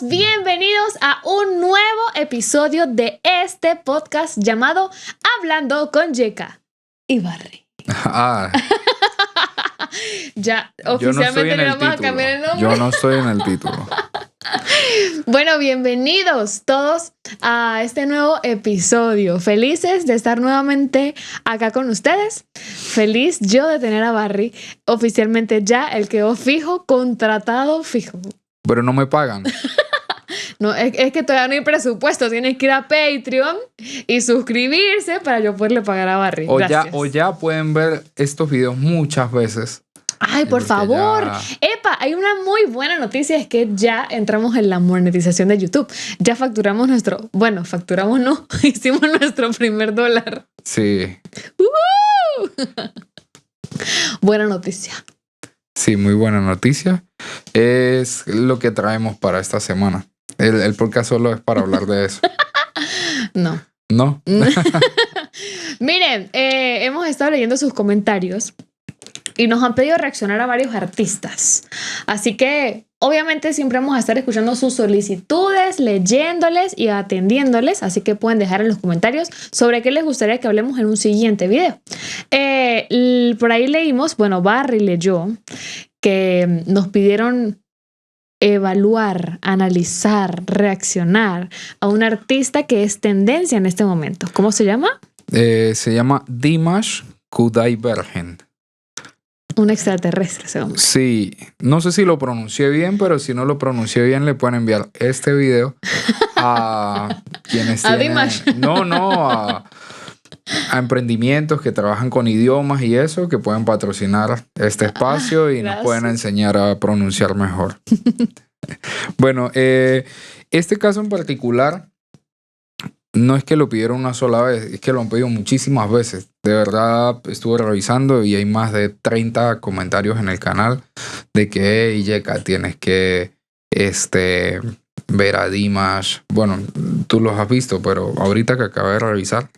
todos bienvenidos a un nuevo episodio de este podcast llamado Hablando con Yeka y Barry. Ya, oficialmente le vamos a cambiar el nombre. Yo no estoy en el título. Bueno, bienvenidos todos a este nuevo episodio. Felices de estar nuevamente acá con ustedes. Feliz yo de tener a Barry oficialmente ya, el quedó fijo, contratado fijo. Pero no me pagan. No, es que todavía no hay presupuesto. Tienes que ir a Patreon y suscribirse para yo poderle pagar a Barry. O ya pueden ver estos videos muchas veces. Ay, por favor. Epa, hay una muy buena noticia, es que ya entramos en la monetización de YouTube. Ya facturamos hicimos nuestro primer $1. Sí. Buena noticia. Sí, muy buena noticia. Es lo que traemos para esta semana. El podcast solo es para hablar de eso. No. ¿No? Miren, hemos estado leyendo sus comentarios y nos han pedido reaccionar a varios artistas. Así que, obviamente, siempre vamos a estar escuchando sus solicitudes, leyéndoles y atendiéndoles. Así que pueden dejar en los comentarios sobre qué les gustaría que hablemos en un siguiente video. Por ahí leímos, Barry leyó que nos pidieron evaluar, analizar, reaccionar a un artista que es tendencia en este momento. ¿Cómo se llama? Se llama Dimash Kudaibergen. Un extraterrestre, según. Sí, no sé si lo pronuncié bien, pero si no lo pronuncié bien, le pueden enviar este video a quienes a tienen... Dimash. A emprendimientos que trabajan con idiomas y eso, que pueden patrocinar este espacio y nos pueden enseñar a pronunciar mejor. Bueno, este caso en particular no es que lo pidieron una sola vez, es que lo han pedido muchísimas veces. De verdad, estuve revisando y hay más de 30 comentarios en el canal de que, hey, Yeka, tienes que ver a Dimash. Bueno, tú los has visto, pero ahorita que acabé de revisar,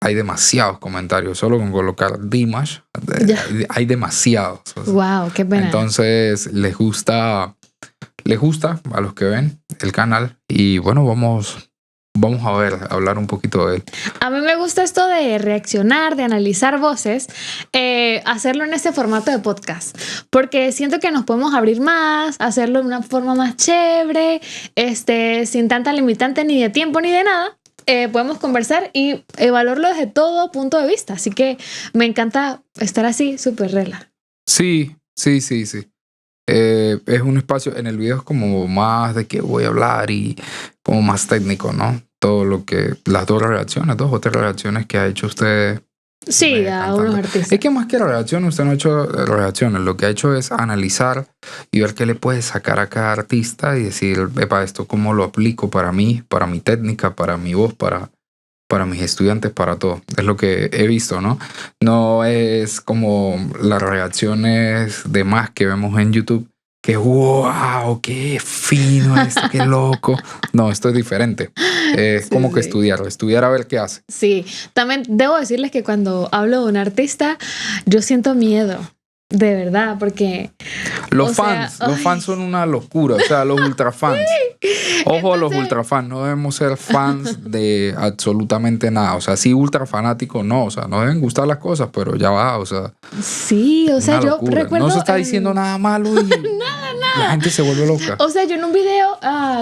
hay demasiados comentarios. Solo con colocar Dimash, hay demasiados. Wow, qué pena. Entonces, les gusta a los que ven el canal. Y bueno, vamos a hablar un poquito de él. A mí me gusta esto de reaccionar, de analizar voces, hacerlo en este formato de podcast, porque siento que nos podemos abrir más, hacerlo de una forma más chévere, sin tanta limitante ni de tiempo ni de nada. Podemos conversar y evaluarlo desde todo punto de vista. Así que me encanta estar así, súper rela. Sí. Es un espacio, en el video es como más de que voy a hablar y como más técnico, ¿no? Todo lo que, las dos o tres reacciones que ha hecho usted. Sí, a unos artistas. Es que más que reacciones, usted no ha hecho reacciones. Lo que ha hecho es analizar y ver qué le puede sacar a cada artista y decir, epa, esto cómo lo aplico para mí, para mi técnica, para mi voz, para mis estudiantes, para todo. Es lo que he visto, ¿no? No es como las reacciones de más que vemos en YouTube, que wow, qué fino esto, qué loco. No, esto es diferente. Es como que estudiar a ver qué hace. Sí, también debo decirles que cuando hablo de un artista, yo siento miedo. De verdad, porque... Los fans son una locura, o sea, los ultrafans. Ojo, los ultrafans, no debemos ser fans de absolutamente nada. O sea, sí, ultra fanáticos, no, o sea, no deben gustar las cosas, pero ya va, o sea... Sí, o sea, yo recuerdo... No se está diciendo nada malo y nada. La gente se vuelve loca. O sea, yo en un video,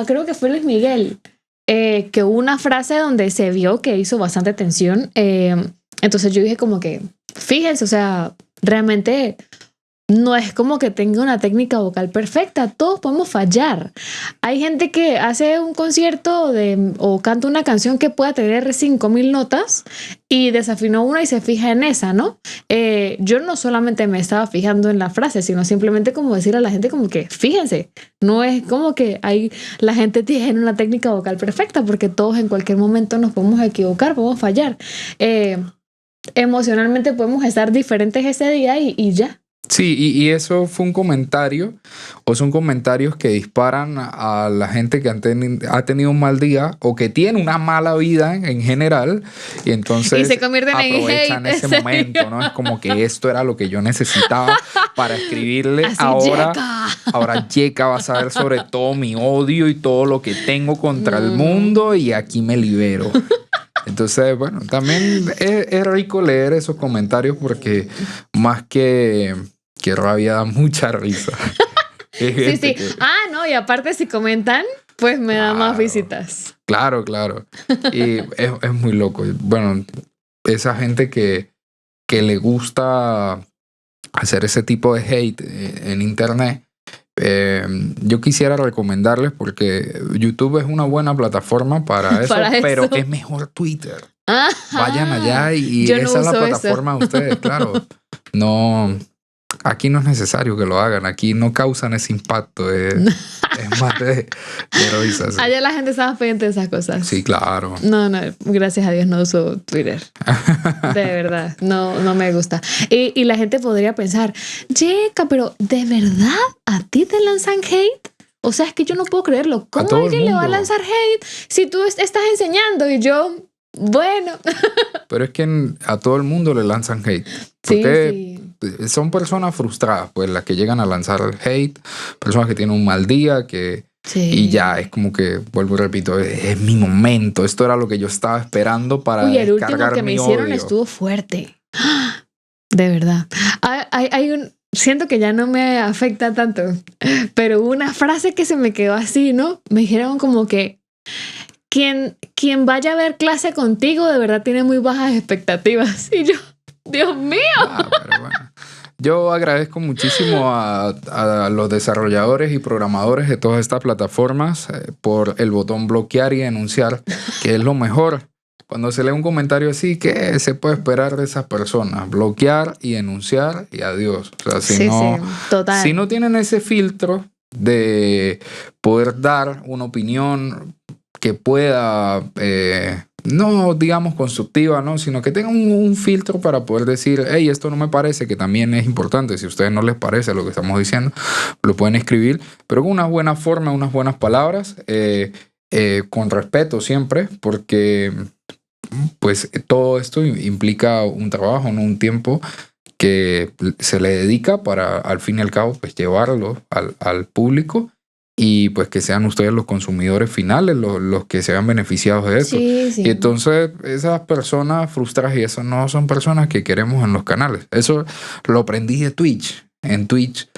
creo que fue Luis Miguel, que hubo una frase donde se vio que hizo bastante tensión. Entonces yo dije como que, fíjense, o sea, realmente... No es como que tenga una técnica vocal perfecta. Todos podemos fallar. Hay gente que hace un concierto o canta una canción que pueda tener 5,000 notas y desafinó una y se fija en esa, ¿no? Yo no solamente me estaba fijando en la frase, sino simplemente como decir a la gente como que, fíjense, no es como que la gente tiene una técnica vocal perfecta, porque todos en cualquier momento nos podemos equivocar, podemos fallar. Emocionalmente podemos estar diferentes ese día y ya. Sí, y eso fue un comentario, o son comentarios que disparan a la gente que ha tenido un mal día o que tiene una mala vida en general, y entonces se convierten aprovechan en hate, ese momento, ¿no? Es como que esto era lo que yo necesitaba para escribirle Así, ahora Yeka va a saber sobre todo mi odio y todo lo que tengo contra el mundo y aquí me libero. Entonces, bueno, también es rico leer esos comentarios porque más que rabia da mucha risa. Sí. No, y aparte si comentan, pues me da más visitas. Claro. Y es muy loco. Bueno, esa gente que le gusta hacer ese tipo de hate en internet, yo quisiera recomendarles porque YouTube es una buena plataforma para eso, pero es mejor Twitter. Vayan allá y esa es la plataforma de ustedes, claro. No, aquí no es necesario que lo hagan, aquí no causan ese impacto, es más de risas. Sí. Allá la gente está más pendiente de esas cosas. Sí, claro. No, gracias a Dios no uso Twitter. De verdad, no me gusta. Y la gente podría pensar, Yeka, pero ¿de verdad a ti te lanzan hate? O sea, es que yo no puedo creerlo. ¿Cómo a alguien le va a lanzar hate si tú estás enseñando y yo, bueno? Pero es que a todo el mundo le lanzan hate. Porque son personas frustradas, pues las que llegan a lanzar hate, personas que tienen un mal día, y ya es como que, vuelvo y repito, es mi momento. Esto era lo que yo estaba esperando para descargar mi odio. El último que me hicieron estuvo fuerte. De verdad. Siento que ya no me afecta tanto, pero hubo una frase que se me quedó así, ¿no? Me dijeron como que quien vaya a ver clase contigo de verdad tiene muy bajas expectativas. Y yo, Dios mío. Pero bueno. Yo agradezco muchísimo a los desarrolladores y programadores de todas estas plataformas por el botón bloquear y denunciar, que es lo mejor. Cuando se lee un comentario así, ¿qué se puede esperar de esas personas? Bloquear y denunciar y adiós. O sea, total. Si no tienen ese filtro de poder dar una opinión que pueda, no digamos constructiva, ¿no? Sino que tengan un filtro para poder decir, hey, esto no me parece, que también es importante. Si a ustedes no les parece lo que estamos diciendo, lo pueden escribir, pero con una buena forma, unas buenas palabras, con respeto siempre, porque pues todo esto implica un trabajo, ¿no? Un tiempo que se le dedica para, al fin y al cabo, pues llevarlo al público y pues que sean ustedes los consumidores finales los que se vean beneficiados de eso. Sí. Y entonces esas personas frustradas y eso no son personas que queremos en los canales. Eso lo aprendí de Twitch. En Twitch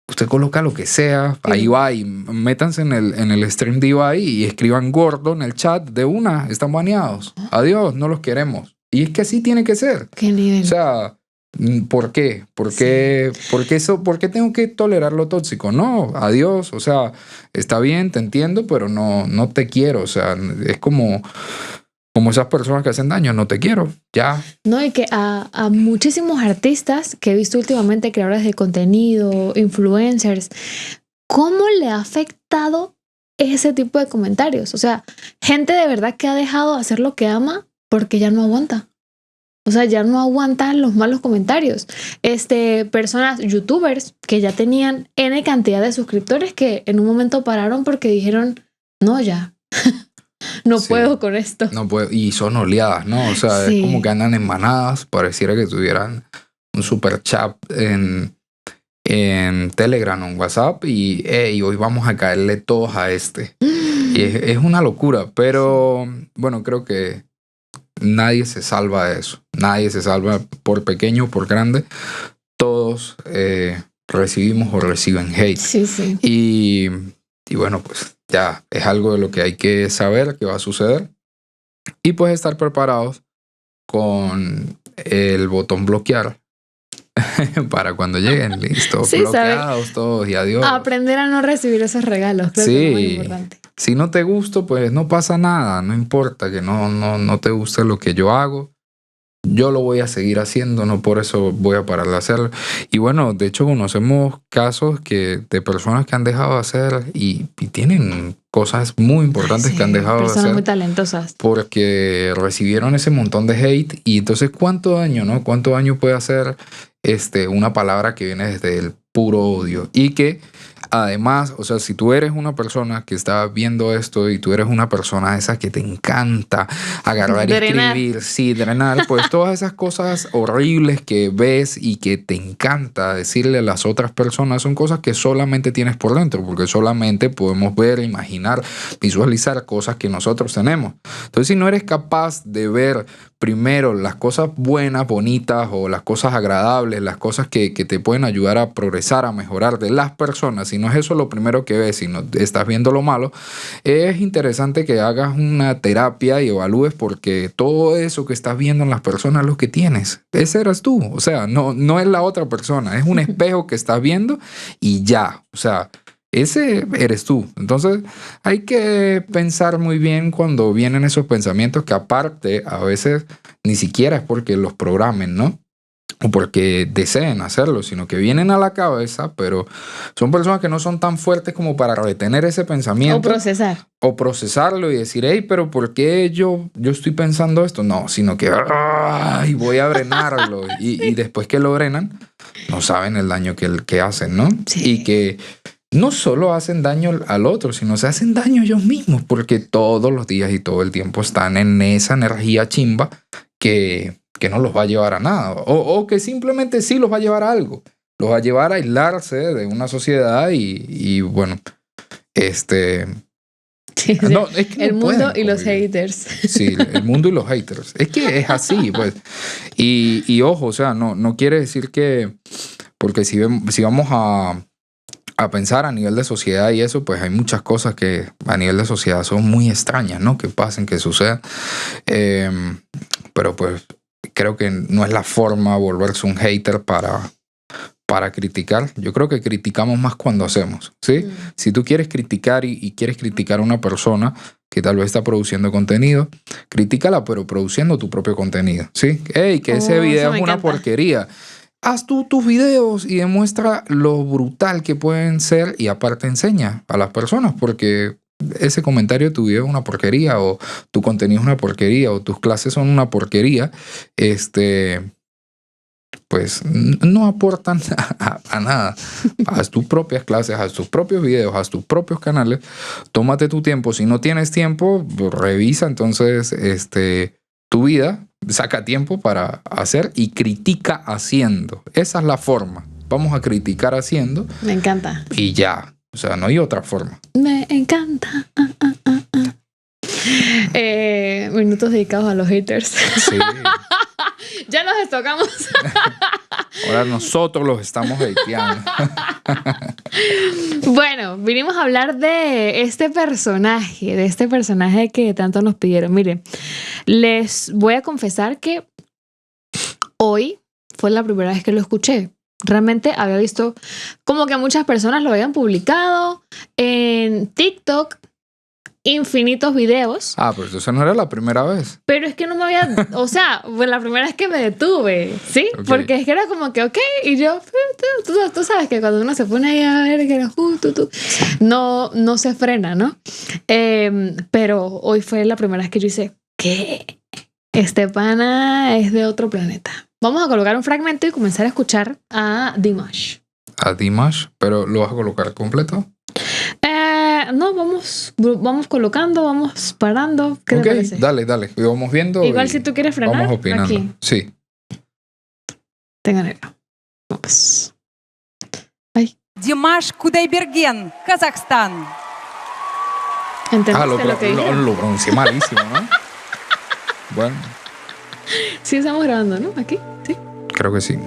usted coloca lo que sea, ahí va, y métanse en el stream de Ibai y escriban gordo en el chat de una, están baneados. Adiós, no los queremos. Y es que así tiene que ser. ¿Qué nivel? O sea, ¿por qué? ¿Por qué tengo que tolerar lo tóxico? No, adiós. O sea, está bien, te entiendo, pero no te quiero. O sea, es como esas personas que hacen daño, no te quiero, ya. No, y que a muchísimos artistas que he visto últimamente, creadores de contenido, influencers, ¿cómo le ha afectado ese tipo de comentarios? O sea, gente de verdad que ha dejado de hacer lo que ama porque ya no aguanta. O sea, ya no aguantan los malos comentarios. Personas, youtubers, que ya tenían N cantidad de suscriptores que en un momento pararon porque dijeron, no, ya. No puedo con esto. No puedo. Y son oleadas, ¿no? O sea, es como que andan en manadas. Pareciera que tuvieran un super chat en Telegram o en WhatsApp y hey, hoy vamos a caerle todos a este. Y es una locura. Pero bueno, creo que nadie se salva de eso. Nadie se salva por pequeño o por grande. Todos recibimos o reciben hate. Sí. Y bueno, pues ya es algo de lo que hay que saber que va a suceder. Y pues estar preparados con el botón bloquear para cuando lleguen, listo, bloqueados todos y adiós. Aprender a no recibir esos regalos, creo que es muy importante. Si no te gusto, pues no pasa nada, no importa que no te guste lo que yo hago. Yo lo voy a seguir haciendo, no por eso voy a parar de hacerlo. Y bueno, de hecho conocemos casos de personas que han dejado de hacer y tienen cosas muy importantes que han dejado de hacer. Personas muy talentosas. Porque recibieron ese montón de hate y entonces ¿cuánto daño, no? ¿Cuánto daño puede hacer una palabra que viene desde el puro odio? Y que Además, o sea, si tú eres una persona que está viendo esto y tú eres una persona esa que te encanta agarrar y escribir, sí, drenar, pues todas esas cosas horribles que ves y que te encanta decirle a las otras personas son cosas que solamente tienes por dentro, porque solamente podemos ver, imaginar, visualizar cosas que nosotros tenemos. Entonces, si no eres capaz de ver primero las cosas buenas, bonitas o las cosas agradables, las cosas que te pueden ayudar a progresar, a mejorar de las personas, si no es eso lo primero que ves, si no estás viendo lo malo, es interesante que hagas una terapia y evalúes porque todo eso que estás viendo en las personas es lo que tienes. Ese eres tú, o sea, no es la otra persona, es un espejo que estás viendo y ya, o sea, ese eres tú. Entonces hay que pensar muy bien cuando vienen esos pensamientos que aparte a veces ni siquiera es porque los programen, ¿no? O porque deseen hacerlo, sino que vienen a la cabeza, pero son personas que no son tan fuertes como para retener ese pensamiento. O procesar. O procesarlo y decir, hey, pero ¿por qué yo estoy pensando esto? No, sino que ¡ay! Voy a drenarlo. Y después que lo drenan, no saben el daño que hacen, ¿no? Sí. Y que no solo hacen daño al otro, sino se hacen daño ellos mismos, porque todos los días y todo el tiempo están en esa energía chimba que no los va a llevar a nada, o que simplemente sí los va a llevar a algo, los va a llevar a aislarse de una sociedad y bueno, Sí, no, es que el no mundo pueden y los convivir. haters. Sí, el mundo y los haters. Es que es así, pues. Y ojo, o sea, no quiere decir que, porque si vamos a pensar a nivel de sociedad y eso, pues hay muchas cosas que a nivel de sociedad son muy extrañas, ¿no? Que pasen, que sucedan. Pero pues creo que no es la forma volverse un hater para criticar. Yo creo que criticamos más cuando hacemos, ¿sí? Si tú quieres criticar y quieres criticar a una persona que tal vez está produciendo contenido, critícala, pero produciendo tu propio contenido, ¿sí? Hey, que ese video es una porquería. Haz tú tus videos y demuestra lo brutal que pueden ser y aparte enseña a las personas porque ese comentario de tu video es una porquería o tu contenido es una porquería o tus clases son una porquería, pues no aportan a nada. Haz tus propias clases, haz tus propios videos, haz tus propios canales, tómate tu tiempo. Si no tienes tiempo, revisa entonces tu vida, saca tiempo para hacer y critica haciendo. Esa es la forma. Vamos a criticar haciendo. Me encanta. Y ya. O sea, no hay otra forma. Me encanta. Minutos dedicados a los haters. Sí. Ya nos estocamos. Ahora nosotros los estamos hateando. Bueno, vinimos a hablar de este personaje que tanto nos pidieron. Miren, les voy a confesar que hoy fue la primera vez que lo escuché. Realmente había visto como que muchas personas lo habían publicado en TikTok, infinitos videos. Ah, pero eso no era la primera vez. Pero es que no me había, o sea, fue la primera vez que me detuve, ¿sí? Okay. Porque es que era como que, ok, y yo, tú sabes que cuando uno se pone ahí a ver que era no se frena, ¿no? Pero hoy fue la primera vez que yo hice, ¿qué? Este pana es de otro planeta. Vamos a colocar un fragmento y comenzar a escuchar a Dimash. ¿A Dimash? ¿Pero lo vas a colocar completo? No, vamos colocando, vamos parando. ¿Qué te parece? Dale. Y vamos viendo. Igual si tú quieres frenar. Vamos opinando. Aquí. Sí. Tengan vamos. Ay. Димаш Кудайберген, Казахстán. ¿Entendiste lo que dije? Lo pronuncié malísimo, ¿no? Bueno. Sí, estamos grabando, ¿no? Aquí, sí. Creo que sí.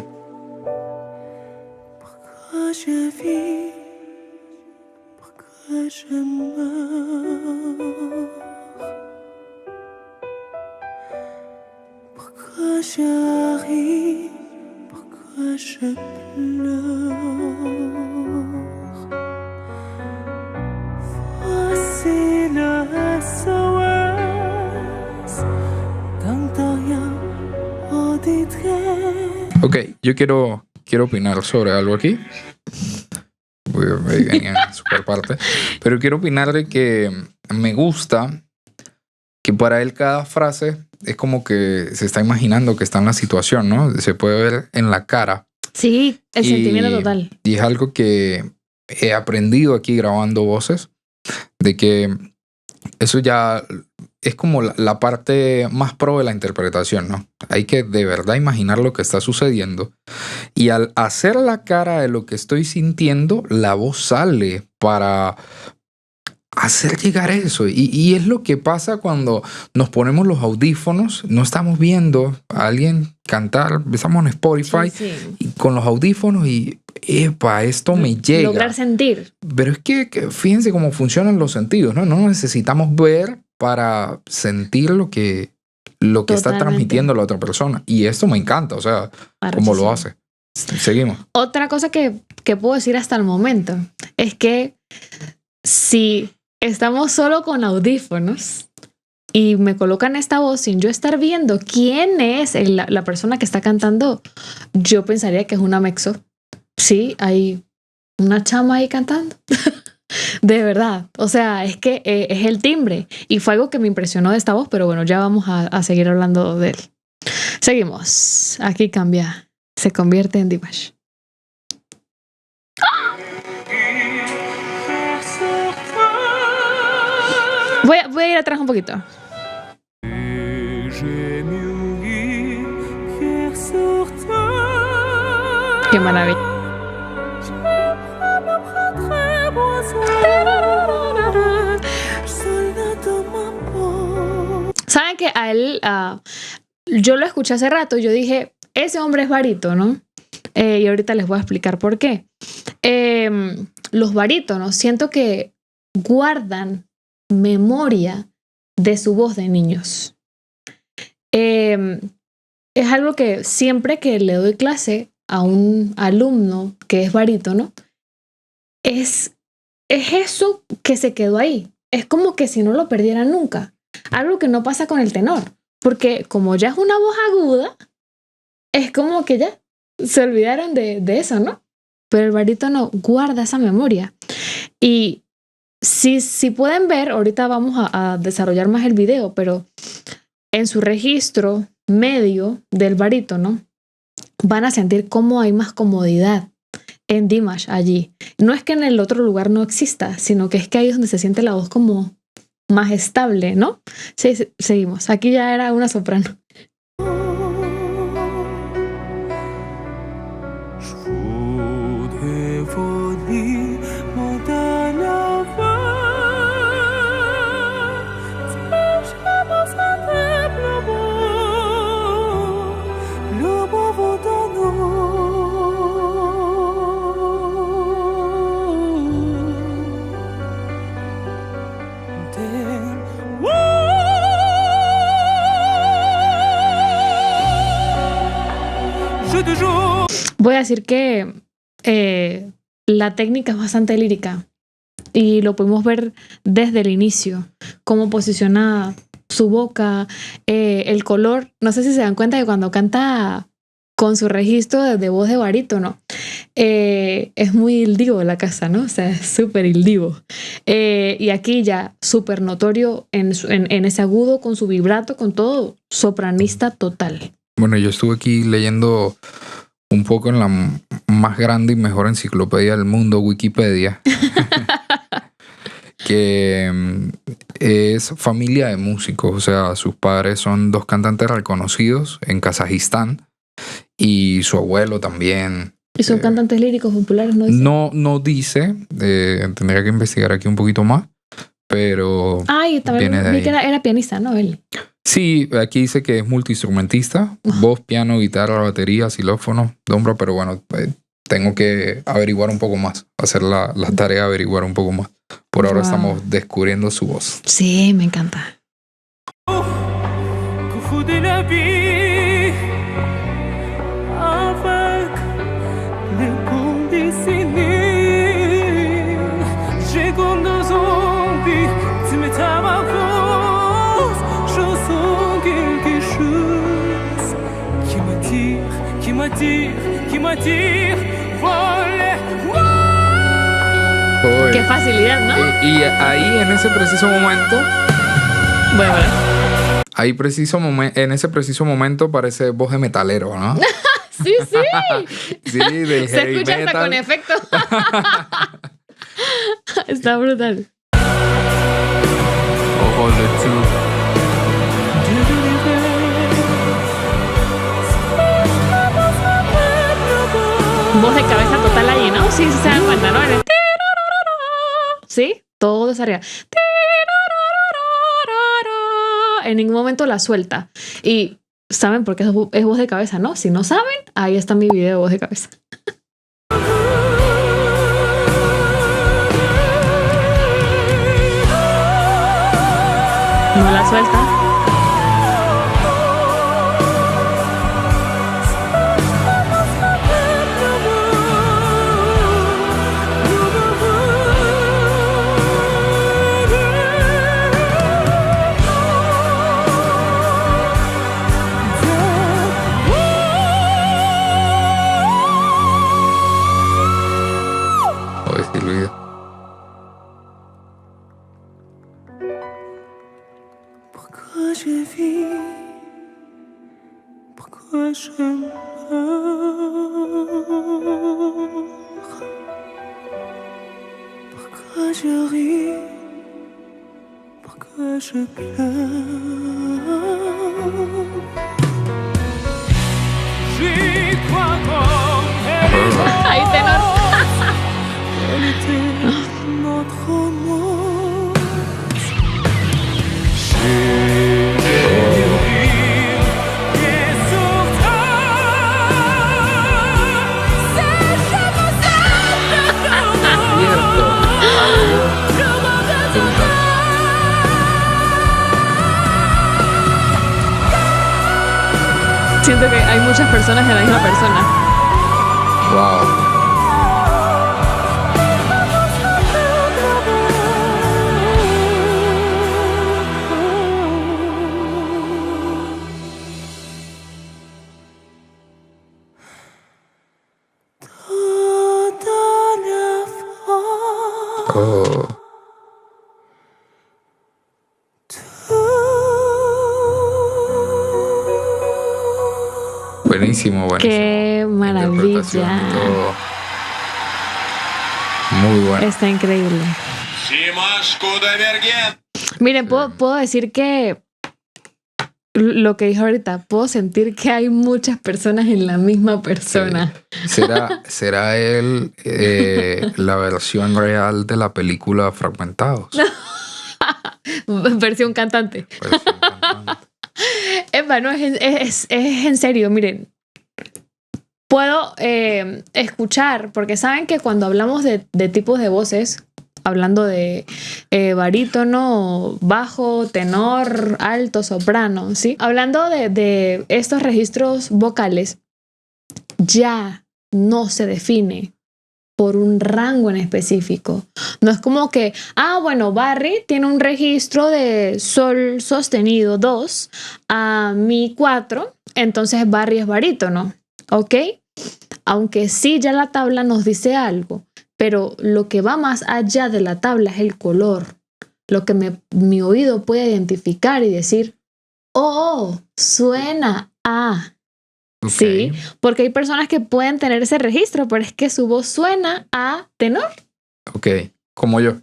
Ok, yo quiero opinar sobre algo aquí. Venía en super parte. Pero quiero opinar de que me gusta que para él cada frase es como que se está imaginando que está en la situación, ¿no? Se puede ver en la cara. Sí, el sentimiento total. Y es algo que he aprendido aquí grabando voces, de que eso ya es como la parte más pro de la interpretación, ¿no? Hay que de verdad imaginar lo que está sucediendo. Y al hacer la cara de lo que estoy sintiendo, la voz sale para hacer llegar eso. Y es lo que pasa cuando nos ponemos los audífonos. No estamos viendo a alguien cantar. Estamos en Spotify y con los audífonos y epa, esto me llega. Lograr sentir. Pero es que fíjense cómo funcionan los sentidos, ¿no? No necesitamos ver para sentir lo que está transmitiendo la otra persona. Y esto me encanta, o sea, cómo lo hace. Seguimos. Otra cosa que puedo decir hasta el momento es que si estamos solo con audífonos y me colocan esta voz sin yo estar viendo quién es la persona que está cantando, yo pensaría que es una mexo. Sí, hay una chama ahí cantando. De verdad. O sea, es que es el timbre. Y fue algo que me impresionó de esta voz, pero bueno, ya vamos a seguir hablando de él. Seguimos. Aquí cambia. Se convierte en Dimash. Voy a ir atrás un poquito. Qué maravilla. Saben que a él, yo lo escuché hace rato y yo dije, ese hombre es barítono, y ahorita les voy a explicar por qué. Los barítonos siento que guardan memoria de su voz de niños. Es algo que siempre que le doy clase a un alumno que es barítono, es eso que se quedó ahí. Es como que si no lo perdiera nunca. Algo que no pasa con el tenor. Porque como ya es una voz aguda, es como que ya se olvidaron de eso, ¿no? Pero el barítono guarda esa memoria. Y si pueden ver, ahorita vamos a desarrollar más el video, pero en su registro medio del barítono van a sentir cómo hay más comodidad en Dimash allí. No es que en el otro lugar no exista, sino que es que ahí es donde se siente la voz como más estable, ¿no? Sí, seguimos. Aquí ya era una soprano. Voy a decir que la técnica es bastante lírica y lo pudimos ver desde el inicio, cómo posiciona su boca, el color. No sé si se dan cuenta que cuando canta con su registro de voz de barítono, es muy ildivo la casa, ¿no? O sea, es súper ildivo. Y aquí ya súper notorio en ese agudo, con su vibrato, con todo, sopranista total. Bueno, yo estuve aquí leyendo un poco en la más grande y mejor enciclopedia del mundo, Wikipedia, que es familia de músicos. O sea, sus padres son dos cantantes reconocidos en Kazajistán y su abuelo también. ¿Y son cantantes líricos populares? No dice, tendría que investigar aquí un poquito más, pero también vi que era pianista, ¿no? Él. Sí, aquí dice que es multiinstrumentista, voz, piano, guitarra, batería, xilófono, dombra, pero bueno, tengo que averiguar un poco más, hacer la tarea de averiguar un poco más. Por ahora estamos descubriendo su voz. Sí, me encanta. Qué facilidad, ¿no? Y ahí en ese preciso momento, bueno. En ese preciso momento parece voz de metalero, ¿no? Sí. Sí, del se heavy escucha metal. hasta con efecto. Está brutal. Ojo de tú. Voz de cabeza total ahí, ¿no? Sí, se dan cuenta, ¿no? ¿Sí? Todo es arriba. En ningún momento la suelta. Y saben por qué es voz de cabeza, ¿no? Si no saben, ahí está mi video de voz de cabeza. No la suelta. Ahí tenor. Siento que hay muchas personas de la misma persona. Wow. Oh. Buenísimo, buenísimo. Qué maravilla. Muy bueno. Está increíble. Miren, puedo decir que lo que dijo ahorita, puedo sentir que hay muchas personas en la misma persona. Sí. ¿Será él la versión real de la película Fragmentados? Versión cantante. Versión cantante. Epa, no, es en serio, miren. Puedo escuchar, porque saben que cuando hablamos de tipos de voces, hablando de barítono, bajo, tenor, alto, soprano, ¿sí? Hablando de estos registros vocales, ya no se define por un rango en específico. No es como que, bueno, Barry tiene un registro de sol sostenido 2 a mi 4, entonces Barry es barítono, ¿ok? Aunque sí ya la tabla nos dice algo, pero lo que va más allá de la tabla es el color, lo que mi oído puede identificar y decir, suena a... Okay. Sí, porque hay personas que pueden tener ese registro, pero es que su voz suena a tenor. Ok, como yo.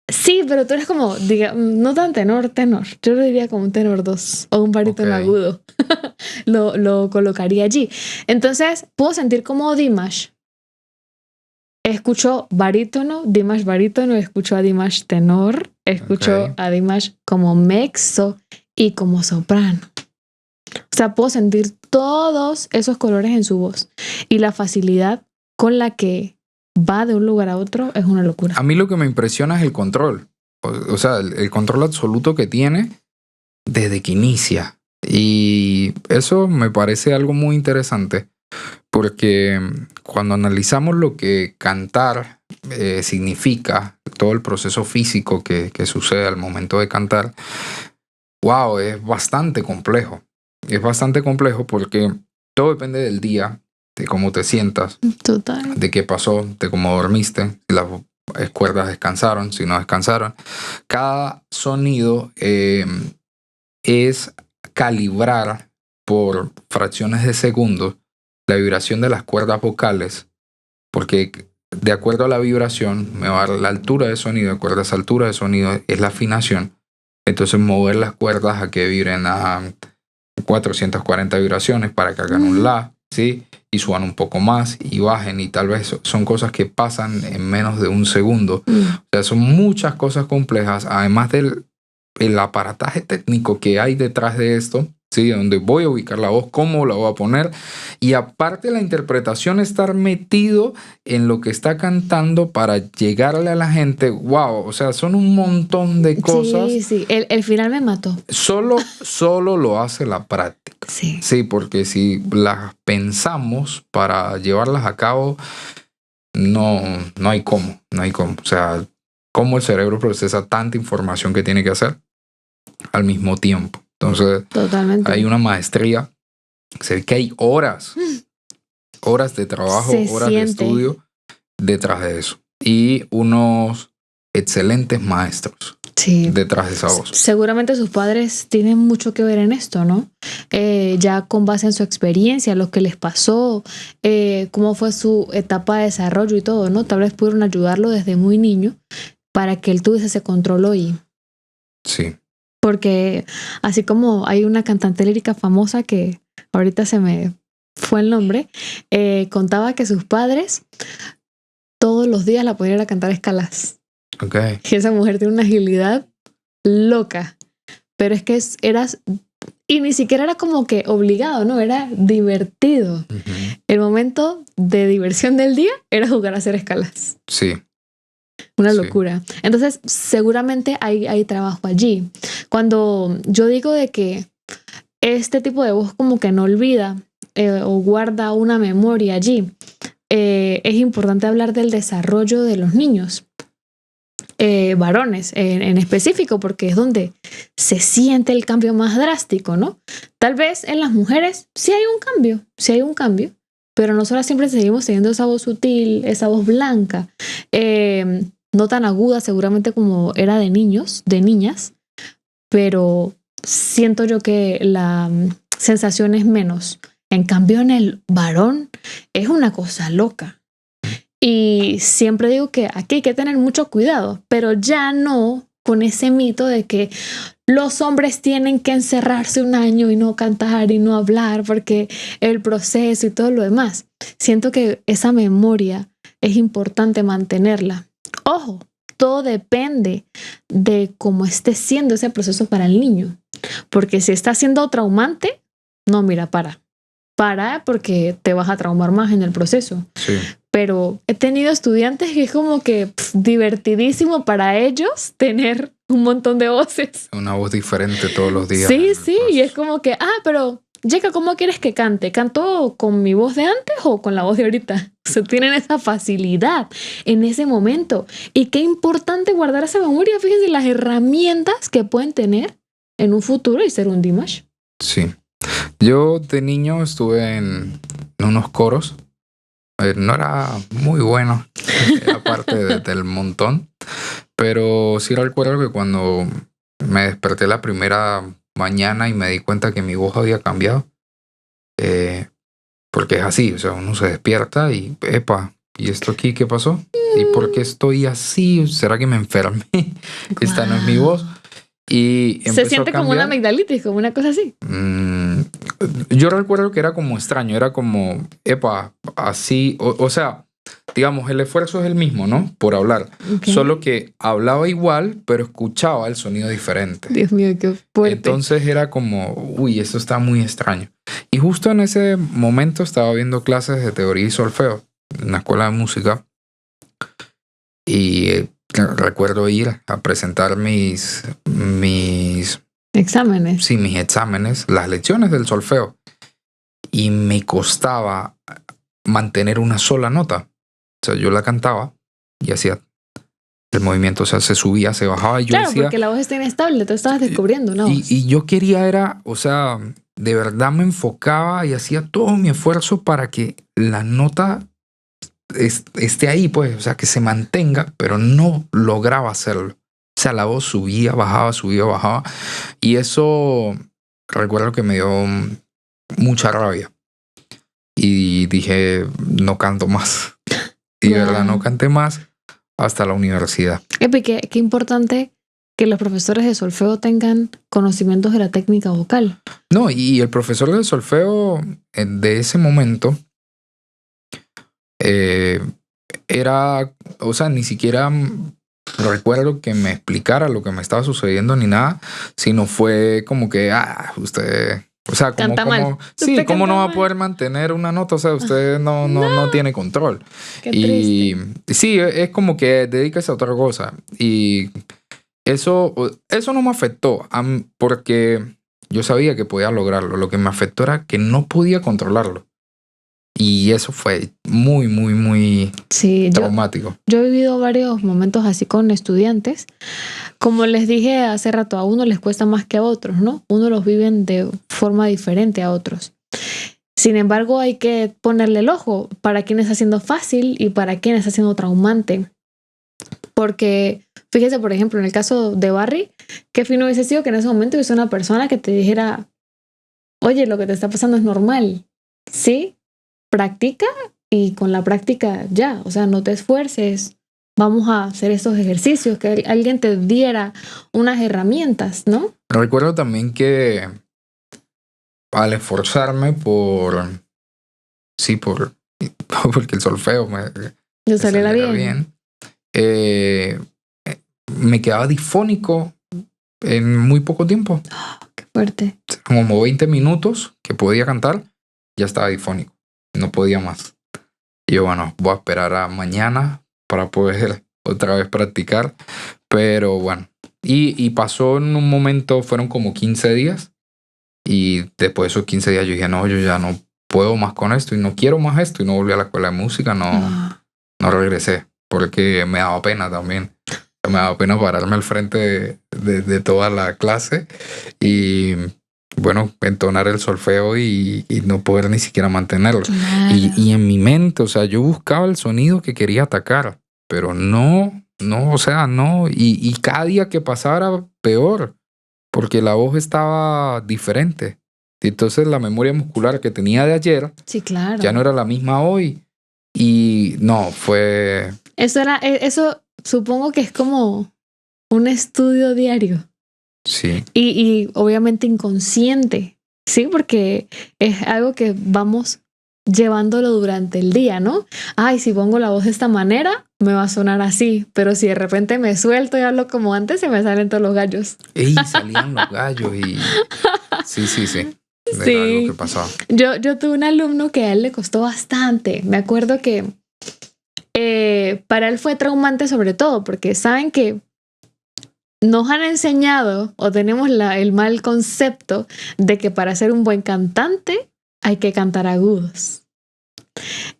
Sí, pero tú eres como, no tan tenor. Yo lo diría como un tenor 2 o un barítono agudo. lo colocaría allí. Entonces, puedo sentir como Dimash. Escucho barítono, Dimash barítono, escucho a Dimash tenor, escucho a Dimash como mezzo y como soprano. O sea, puedo sentir todos esos colores en su voz. Y la facilidad con la que va de un lugar a otro es una locura. A mí lo que me impresiona es el control. O sea, el control absoluto que tiene desde que inicia. Y eso me parece algo muy interesante. Porque cuando analizamos lo que cantar significa, todo el proceso físico que sucede al momento de cantar, wow, es bastante complejo. Es bastante complejo porque todo depende del día, de cómo te sientas, total, de qué pasó, de cómo dormiste, si las cuerdas descansaron, si no descansaron. Cada sonido es calibrar por fracciones de segundos la vibración de las cuerdas vocales, porque de acuerdo a la vibración, me va a dar la altura de sonido, de acuerdo a esa altura de sonido es la afinación. Entonces mover las cuerdas a que vibren a 440 vibraciones para que hagan un la, ¿sí? Y suban un poco más y bajen, y tal vez son cosas que pasan en menos de un segundo. O sea, son muchas cosas complejas, además del el aparataje técnico que hay detrás de esto, ¿sí? Donde voy a ubicar la voz, cómo la voy a poner, y aparte la interpretación, estar metido en lo que está cantando para llegarle a la gente. Wow, o sea, son un montón de cosas. Sí, el final me mató. Solo lo hace la práctica. Sí, Porque si las pensamos para llevarlas a cabo, no hay cómo. O sea, cómo el cerebro procesa tanta información que tiene que hacer al mismo tiempo. Entonces, totalmente. Hay una maestría. Se ve que hay horas de trabajo, horas de estudio detrás de eso. Y unos excelentes maestros detrás de esa voz. Seguramente sus padres tienen mucho que ver en esto, ¿no? Ya con base en su experiencia, lo que les pasó, cómo fue su etapa de desarrollo y todo, ¿no? Tal vez pudieron ayudarlo desde muy niño para que él tuviese ese control hoy. Sí. Porque así como hay una cantante lírica famosa que ahorita se me fue el nombre, contaba que sus padres todos los días la ponían a cantar escalas. Okay. Y esa mujer tiene una agilidad loca. Pero es que y ni siquiera era como que obligado, ¿no? Era divertido. Uh-huh. El momento de diversión del día era jugar a hacer escalas. Sí. Una locura. Entonces, seguramente hay trabajo allí. Cuando yo digo de que este tipo de voz como que no olvida o guarda una memoria allí, es importante hablar del desarrollo de los niños, varones en específico, porque es donde se siente el cambio más drástico, ¿no? Tal vez en las mujeres sí hay un cambio, pero nosotras siempre seguimos teniendo esa voz sutil, esa voz blanca, no tan aguda seguramente como era de niños, de niñas, pero siento yo que la sensación es menos. En cambio, en el varón es una cosa loca. Y siempre digo que aquí hay que tener mucho cuidado, pero ya no con ese mito de que los hombres tienen que encerrarse un año y no cantar y no hablar porque el proceso y todo lo demás. Siento que esa memoria es importante mantenerla. Ojo, todo depende de cómo esté siendo ese proceso para el niño. Porque si está siendo traumante, no, mira, para porque te vas a traumar más en el proceso. Sí. Pero he tenido estudiantes que es como que divertidísimo para ellos tener un montón de voces. Una voz diferente todos los días. Sí, y es como que, pero Yeka, ¿cómo quieres que cante? ¿Canto con mi voz de antes o con la voz de ahorita? O sea, tienen esa facilidad en ese momento. Y qué importante guardar esa memoria. Fíjense las herramientas que pueden tener en un futuro y ser un Dimash. Sí. Yo de niño estuve en unos coros. No era muy bueno, era parte del montón. Pero sí recuerdo que cuando me desperté la primera mañana y me di cuenta que mi voz había cambiado, porque es así, o sea, uno se despierta y epa, ¿y esto aquí qué pasó? ¿Y por qué estoy así? ¿Será que me enfermé? Esta no es mi voz. Y se siente como una amigdalitis, como una cosa así. Yo recuerdo que era como extraño, era como, epa, así, o sea, digamos, el esfuerzo es el mismo, ¿no? Por hablar. Okay. Solo que hablaba igual, pero escuchaba el sonido diferente. Dios mío, qué fuerte. Entonces era como, uy, esto está muy extraño. Y justo en ese momento estaba viendo clases de teoría y solfeo en la escuela de música. Y recuerdo ir a presentar mis exámenes. Sí, mis exámenes, las lecciones del solfeo. Y me costaba mantener una sola nota. O sea, yo la cantaba y hacía el movimiento, o sea, se subía, se bajaba. Y yo decía, porque la voz está inestable, tú estabas descubriendo una voz. Y yo quería o sea, de verdad me enfocaba y hacía todo mi esfuerzo para que la nota esté ahí, pues, o sea, que se mantenga, pero no lograba hacerlo. O sea, la voz subía, bajaba. Y eso recuerdo que me dio mucha rabia. Y dije, no canto más. Y de verdad no canté más hasta la universidad. Qué importante que los profesores de solfeo tengan conocimientos de la técnica vocal. No, y el profesor de solfeo de ese momento era, o sea, ni siquiera recuerdo que me explicara lo que me estaba sucediendo ni nada, sino fue como que, usted, o sea, sí, ¿cómo no va a poder mantener una nota? O sea, usted no tiene control. Qué triste. Y sí, es como que dedíquese a otra cosa. Y eso no me afectó porque yo sabía que podía lograrlo. Lo que me afectó era que no podía controlarlo. Y eso fue muy, muy, muy traumático. Yo he vivido varios momentos así con estudiantes. Como les dije hace rato, a uno les cuesta más que a otros, ¿no? Uno los viven de forma diferente a otros. Sin embargo, hay que ponerle el ojo para quién está haciendo fácil y para quién está haciendo traumante. Porque, fíjese, por ejemplo, en el caso de Barry, qué fino hubiese sido que en ese momento hubiese una persona que te dijera, oye, lo que te está pasando es normal, ¿sí? Practica y con la práctica ya, o sea, no te esfuerces, vamos a hacer estos ejercicios, que alguien te diera unas herramientas, ¿no? Recuerdo también que al esforzarme porque el solfeo me saliera bien, me quedaba difónico en muy poco tiempo. Oh, qué fuerte. Como 20 minutos que podía cantar, ya estaba difónico. No podía más. Y yo, bueno, voy a esperar a mañana para poder otra vez practicar. Pero bueno, y pasó en un momento, fueron como 15 días. Y después de esos 15 días yo dije, no, yo ya no puedo más con esto y no quiero más esto. Y no volví a la escuela de música, no regresé. Porque me daba pena también. Me daba pena pararme al frente de toda la clase y, bueno, entonar el solfeo y no poder ni siquiera mantenerlo. Claro. Y en mi mente, o sea, yo buscaba el sonido que quería atacar, pero no, o sea, no. Y cada día que pasara, peor, porque la voz estaba diferente. Y entonces la memoria muscular que tenía de ayer, sí, claro, ya no era la misma hoy. Y no, fue... Eso supongo que es como un estudio diario. Sí. Y obviamente inconsciente, ¿sí? Porque es algo que vamos llevándolo durante el día, ¿no? Ay, si pongo la voz de esta manera, me va a sonar así. Pero si de repente me suelto y hablo como antes, se me salen todos los gallos. ¡Ey! Salían los gallos y... Sí. Era algo que pasaba. Yo tuve un alumno que a él le costó bastante. Me acuerdo que para él fue traumante sobre todo porque saben que nos han enseñado o tenemos el mal concepto de que para ser un buen cantante hay que cantar agudos.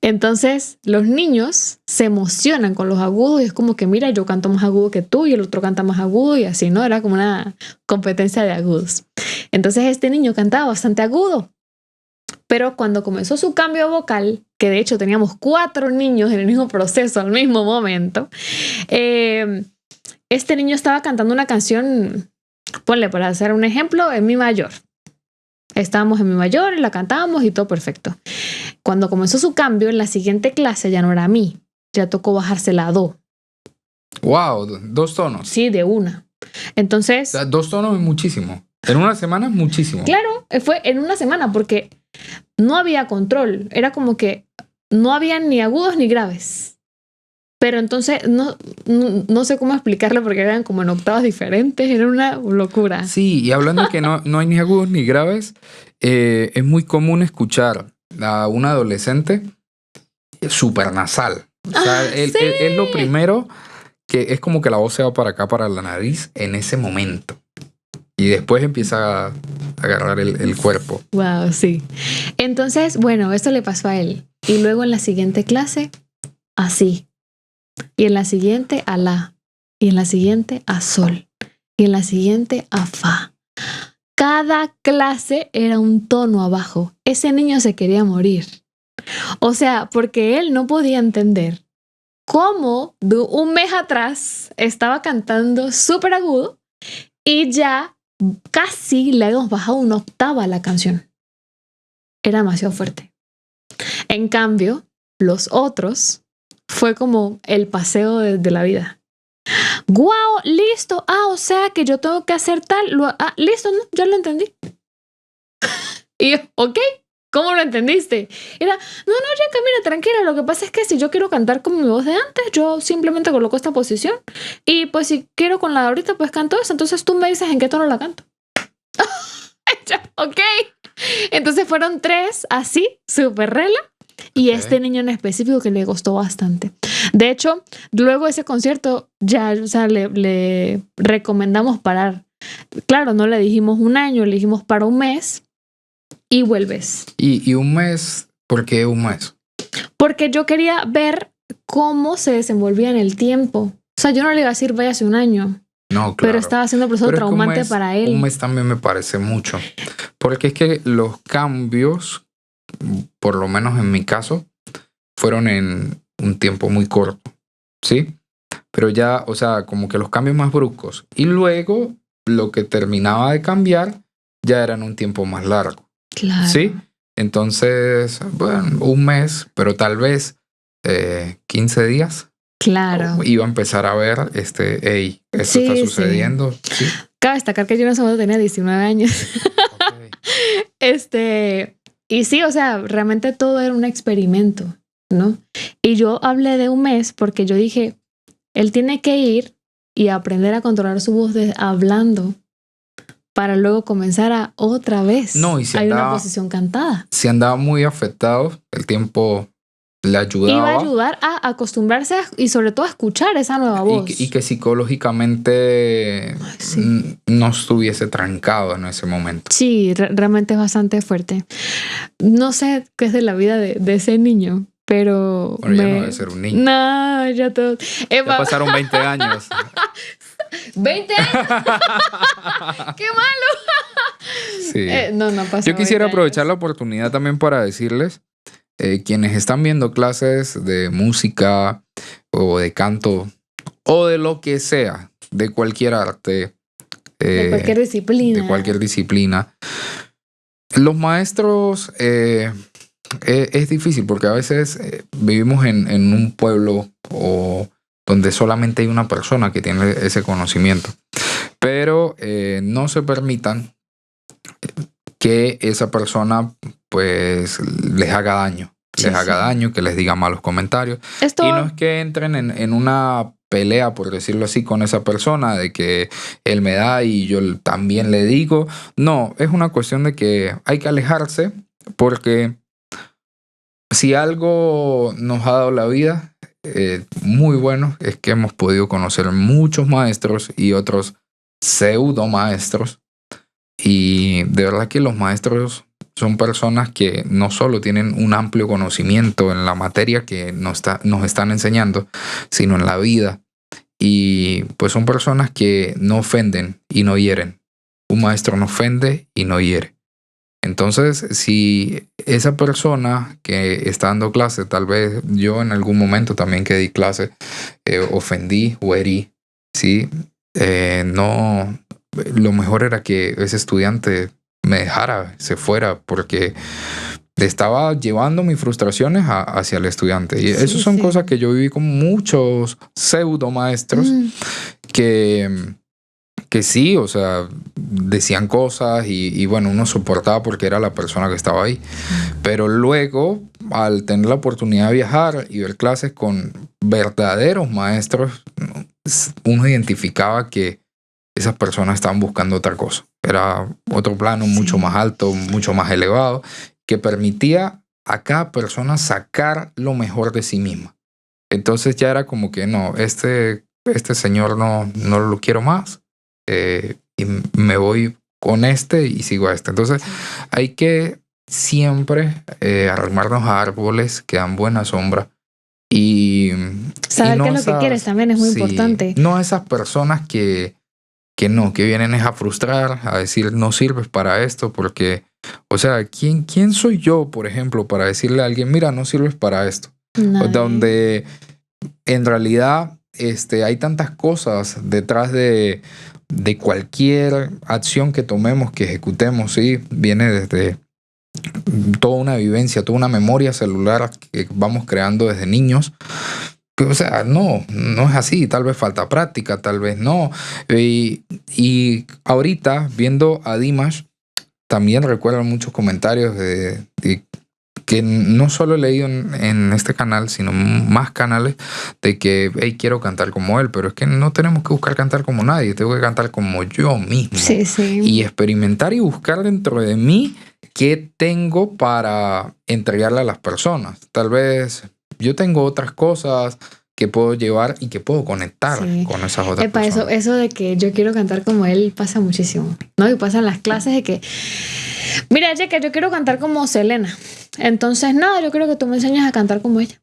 Entonces los niños se emocionan con los agudos y es como que mira, yo canto más agudo que tú y el otro canta más agudo y así, ¿no? Era como una competencia de agudos. Entonces este niño cantaba bastante agudo. Pero cuando comenzó su cambio vocal, que de hecho teníamos 4 niños en el mismo proceso al mismo momento, este niño estaba cantando una canción, ponle para hacer un ejemplo, en mi mayor. Estábamos en mi mayor y la cantábamos y todo perfecto. Cuando comenzó su cambio, en la siguiente clase ya no era mi, ya tocó bajársela a do. ¡Wow! 2 tonos. Sí, de una. Entonces... O sea, 2 tonos es muchísimo. En una semana es muchísimo. Claro, fue en una semana porque no había control. Era como que no había ni agudos ni graves. Pero entonces no sé cómo explicarlo porque eran como en octavas diferentes. Era una locura. Sí, y hablando de que no hay ni agudos ni graves, es muy común escuchar a un adolescente súper nasal. O sea, sí. es lo primero que es como que la voz se va para acá, para la nariz, en ese momento. Y después empieza a agarrar el cuerpo. Wow, sí. Entonces, bueno, esto le pasó a él. Y luego en la siguiente clase, así. Y en la siguiente, a la. Y en la siguiente, a sol. Y en la siguiente, a fa. Cada clase era un tono abajo. Ese niño se quería morir. O sea, porque él no podía entender cómo de un mes atrás estaba cantando súper agudo y ya casi le habíamos bajado una octava a la canción. Era demasiado fuerte. En cambio, los otros fue como el paseo de la vida. ¡Guau! Listo. O sea que yo tengo que hacer tal. Listo, ¿no? Ya lo entendí. Y yo, ok, ¿cómo lo entendiste? Era, no, Yeka, mira, tranquila. Lo que pasa es que si yo quiero cantar con mi voz de antes, yo simplemente coloco esta posición. Y pues si quiero con la de ahorita, pues canto eso. Entonces tú me dices en qué tono la canto. Ok. Entonces fueron 3 así, súper rela. Y este niño en específico que le costó bastante. De hecho, luego de ese concierto, ya, o sea, le recomendamos parar. Claro, no le dijimos 1 año, le dijimos para 1 mes y vuelves. ¿Y 1 mes? ¿Por qué 1 mes? Porque yo quería ver cómo se desenvolvía en el tiempo. O sea, yo no le iba a decir váyase 1 año. No, claro. Pero estaba haciendo un proceso traumante para él. 1 mes también me parece mucho. Porque es que los cambios, por lo menos en mi caso, fueron en un tiempo muy corto, ¿sí? Pero ya, o sea, como que los cambios más bruscos. Y luego, lo que terminaba de cambiar, ya era en un tiempo más largo. Claro. ¿Sí? Entonces, bueno, 1 mes, pero tal vez 15 días. Claro. Iba a empezar a ver, hey, esto está sucediendo. ¿Sí? Cabe destacar que yo en ese momento tenía 19 años. Okay. Y sí, o sea, realmente todo era un experimento, ¿no? Y yo hablé de 1 mes porque yo dije, él tiene que ir y aprender a controlar su voz hablando para luego comenzar a otra vez. No, y si hay andaba, una posición cantada. Si andaba muy afectado, el tiempo le ayudaba. Iba a ayudar a acostumbrarse y sobre todo a escuchar esa nueva voz. Y que psicológicamente no estuviese trancado en ese momento. Sí, realmente es bastante fuerte. No sé qué es de la vida de ese niño, pero... Bueno, ya no debe ser un niño. No, ya todo... Ya pasaron 20 años. ¿20 años? ¡Qué malo! Sí. No pasa. Yo quisiera aprovechar la oportunidad también para decirles, quienes están viendo clases de música o de canto o de lo que sea, de cualquier arte, de cualquier disciplina. De cualquier disciplina. Los maestros es difícil porque a veces vivimos en un pueblo o donde solamente hay una persona que tiene ese conocimiento. Pero no se permitan que esa persona pues les haga daño. Haga daño, que les diga malos comentarios. Y no es que entren en una pelea, por decirlo así, con esa persona, de que él me da y yo también le digo. No, es una cuestión de que hay que alejarse, porque si algo nos ha dado la vida muy bueno, es que hemos podido conocer muchos maestros y otros pseudo maestros. Y de verdad que los maestros son personas que no solo tienen un amplio conocimiento en la materia que nos están enseñando, sino en la vida. Y pues son personas que no ofenden y no hieren. Un maestro no ofende y no hiere. Entonces, si esa persona que está dando clase, tal vez yo en algún momento también que di clase, ofendí o herí, ¿sí? No, lo mejor era que ese estudiante me dejara, se fuera, porque estaba llevando mis frustraciones hacia el estudiante. Y eso son cosas que yo viví con muchos pseudo maestros que sí, o sea, decían cosas y bueno, uno soportaba porque era la persona que estaba ahí. Pero luego, al tener la oportunidad de viajar y ver clases con verdaderos maestros, uno identificaba que esas personas estaban buscando otra cosa. Era otro plano mucho más alto, mucho más elevado, que permitía a cada persona sacar lo mejor de sí misma. Entonces ya era como que no, este señor no lo quiero más. Y me voy con y sigo a este. Entonces hay que siempre arrimarnos a árboles que dan buena sombra y saber qué es lo que quieres también es muy importante. No esas personas que vienen a frustrar, a decir no sirves para esto, porque, o sea, ¿quién soy yo, por ejemplo, para decirle a alguien, mira, no sirves para esto? Donde en realidad hay tantas cosas detrás de cualquier acción que tomemos, que ejecutemos, ¿sí? Viene desde toda una vivencia, toda una memoria celular que vamos creando desde niños. O sea, no es así, tal vez falta práctica, tal vez no. Y ahorita, viendo a Dimash, también recuerdo muchos comentarios de que no solo he leído en este canal, sino más canales, de que hey, quiero cantar como él, pero es que no tenemos que buscar cantar como nadie, tengo que cantar como yo mismo. Sí, sí. Y experimentar y buscar dentro de mí qué tengo para entregarle a las personas. Tal vez yo tengo otras cosas que puedo llevar y que puedo conectar con esas otras personas. Eso de que yo quiero cantar como él pasa muchísimo, ¿no? Y pasa en las clases de que, mira, Yeka, yo quiero cantar como Selena. Entonces, nada, yo quiero que tú me enseñes a cantar como ella.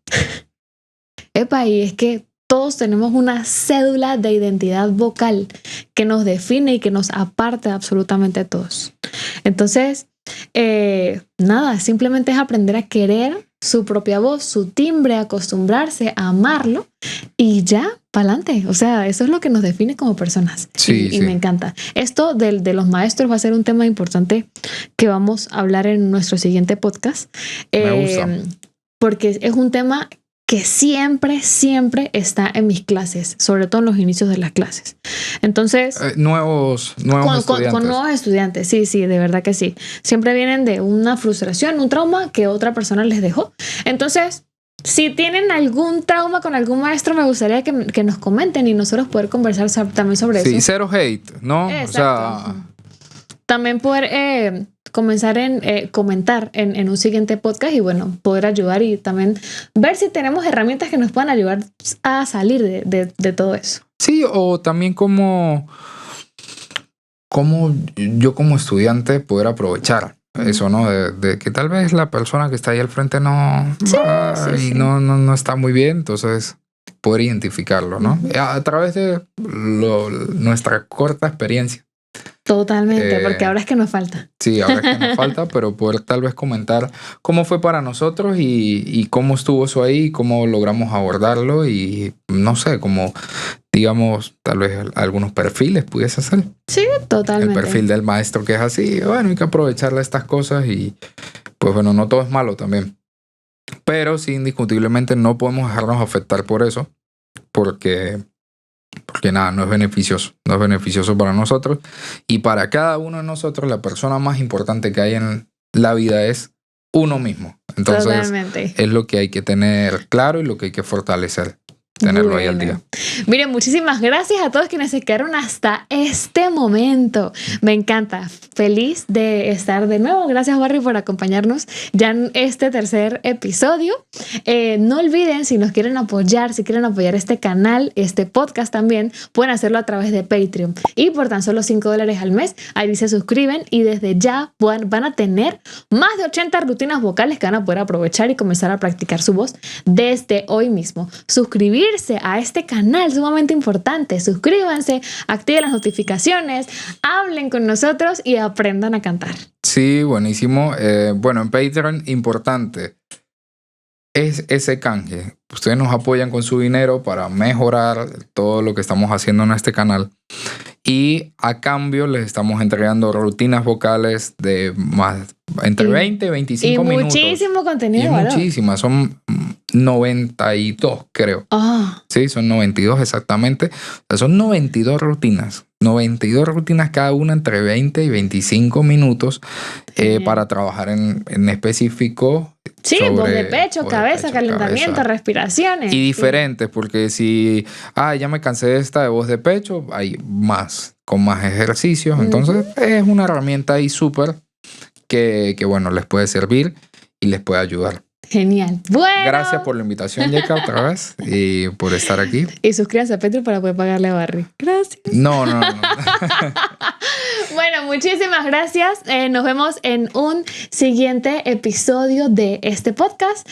Y es que todos tenemos una cédula de identidad vocal que nos define y que nos aparta absolutamente a todos. Entonces, nada, simplemente es aprender a querer su propia voz, su timbre, acostumbrarse a amarlo y ya, para adelante. O sea, eso es lo que nos define como personas. Sí, y me encanta. Esto de los maestros va a ser un tema importante que vamos a hablar en nuestro siguiente podcast. Me gusta. Porque es un tema que siempre está en mis clases, sobre todo en los inicios de las clases. Entonces, nuevos estudiantes. Con nuevos estudiantes, sí, de verdad que sí. Siempre vienen de una frustración, un trauma que otra persona les dejó. Entonces, si tienen algún trauma con algún maestro, me gustaría que nos comenten y nosotros poder conversar también sobre eso. Sí, cero hate, ¿no? Exacto. O sea, también poder comenzar comentar en un siguiente podcast y bueno, poder ayudar y también ver si tenemos herramientas que nos puedan ayudar a salir de todo eso. Sí, o también como yo como estudiante poder aprovechar eso, ¿no? De que tal vez la persona que está ahí al frente no está muy bien, entonces poder identificarlo, ¿no? A través de nuestra corta experiencia. Totalmente, porque ahora es que nos falta. Sí, ahora es que nos falta, pero poder tal vez comentar cómo fue para nosotros y cómo estuvo eso ahí, cómo logramos abordarlo y no sé, como digamos, tal vez algunos perfiles pudiese ser. Sí, totalmente. El perfil del maestro que es así, bueno, hay que aprovecharle estas cosas y pues bueno, no todo es malo también. Pero sí, indiscutiblemente no podemos dejarnos afectar por eso, porque nada, no es beneficioso para nosotros y para cada uno de nosotros la persona más importante que hay en la vida es uno mismo. Entonces totalmente. Es lo que hay que tener claro y lo que hay que fortalecer. Tenerlo ahí al día. Miren, muchísimas gracias a todos quienes se quedaron hasta este momento. Me encanta. Feliz de estar de nuevo. Gracias, Barry, por acompañarnos ya en este tercer episodio. No olviden, si nos quieren apoyar, si quieren apoyar este canal, este podcast también, pueden hacerlo a través de Patreon. Y por tan solo $5 al mes, ahí se suscriben y desde ya van a tener más de 80 rutinas vocales que van a poder aprovechar y comenzar a practicar su voz desde hoy mismo. Suscribirse a este canal sumamente importante. Suscríbanse, activen las notificaciones, hablen con nosotros y aprendan a cantar. Sí, buenísimo. Bueno, en Patreon, importante es ese canje. Ustedes nos apoyan con su dinero para mejorar todo lo que estamos haciendo en este canal. Y a cambio les estamos entregando rutinas vocales de más entre 20 y 25 minutos. Y muchísimo contenido. Y muchísimas. Son 92, creo. Sí, son 92 exactamente. O sea, son 92 rutinas. 92 rutinas cada una entre 20 y 25 minutos para trabajar en específico. Sí, voz de pecho, cabeza, calentamiento, respiraciones. Y diferentes, porque si ya me cansé de esta de voz de pecho, hay más, con más ejercicios. Entonces es una herramienta ahí súper que bueno, les puede servir y les puede ayudar. Genial. Bueno. Gracias por la invitación, Yeka, otra vez y por estar aquí. Y suscríbanse a Patreon para poder pagarle a Barry. Gracias. No. Bueno, muchísimas gracias. Nos vemos en un siguiente episodio de este podcast.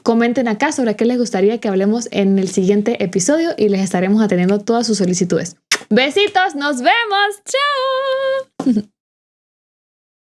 Comenten acá sobre qué les gustaría que hablemos en el siguiente episodio y les estaremos atendiendo todas sus solicitudes. Besitos, nos vemos. Chao.